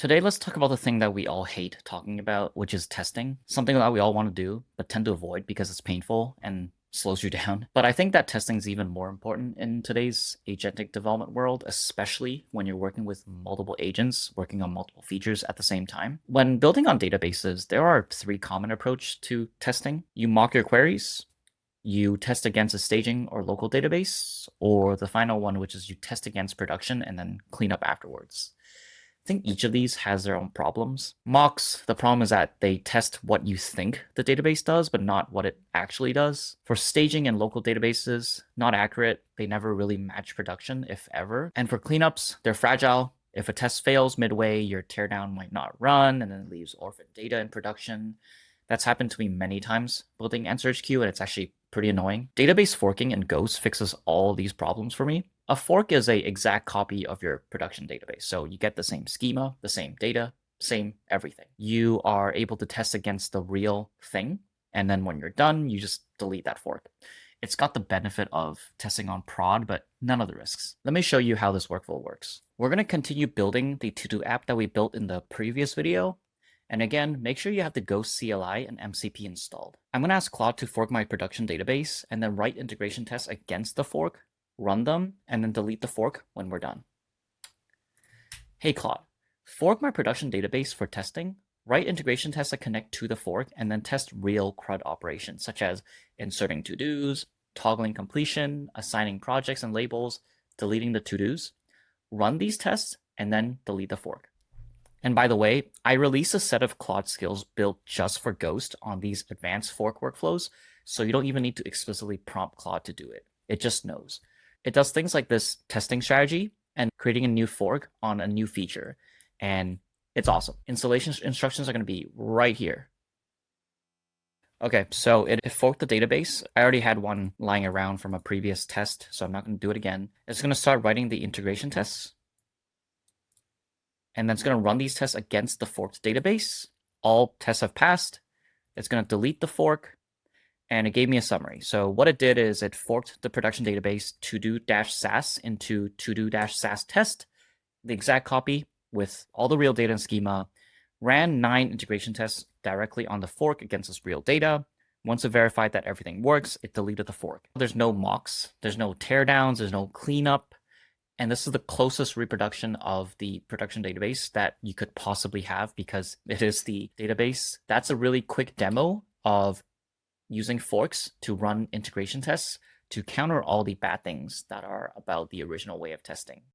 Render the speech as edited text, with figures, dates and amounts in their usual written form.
Today, let's talk about the thing that we all hate talking about, which is testing. Something that we all want to do, but tend to avoid because it's painful and slows you down. But I think that testing is even more important in today's agentic development world, especially when you're working with multiple agents, working on multiple features at the same time. When building on databases, there are three common approaches to testing. You mock your queries, you test against a staging or local database, or the final one, which is you test against production and then clean up afterwards. I think each of these has their own problems. Mocks, the problem is that they test what you think the database does, but not what it actually does. For staging and local databases, not accurate. They never really match production, if ever. And for cleanups, they're fragile. If a test fails midway, your teardown might not run, and then it leaves orphan data in production. That's happened to me many times building AnswerHQ, and it's actually pretty annoying. Database forking in Ghost fixes all these problems for me. A fork is an exact copy of your production database. So you get the same schema, the same data, same everything. You are able to test against the real thing. And then when you're done, you just delete that fork. It's got the benefit of testing on prod, but none of the risks. Let me show you how this workflow works. We're going to continue building the to-do app that we built in the previous video. And again, make sure you have the Ghost CLI and MCP installed. I'm going to ask Claude to fork my production database and then write integration tests against the fork, run them, and then delete the fork when we're done. Hey Claude, fork my production database for testing, write integration tests that connect to the fork, and then test real CRUD operations, such as inserting to-dos, toggling completion, assigning projects and labels, deleting the to-dos. Run these tests, and then delete the fork. And by the way, I released a set of Claude skills built just for Ghost on these advanced fork workflows, so you don't even need to explicitly prompt Claude to do it. It just knows. It does things like this testing strategy and creating a new fork on a new feature. And it's awesome. Installation instructions are going to be right here. Okay, so it forked the database. I already had one lying around from a previous test, so I'm not going to do it again. It's going to start writing the integration tests. And then it's going to run these tests against the forked database. All tests have passed. It's going to delete the fork, and it gave me a summary. So what it did is it forked the production database todo-sas into todo-sas test, the exact copy with all the real data and schema, ran 9 integration tests directly on the fork against this real data. Once it verified that everything works, it deleted the fork. There's no mocks, there's no teardowns, there's no cleanup. And this is the closest reproduction of the production database that you could possibly have because it is the database. That's a really quick demo of using forks to run integration tests to counter all the bad things that are about the original way of testing.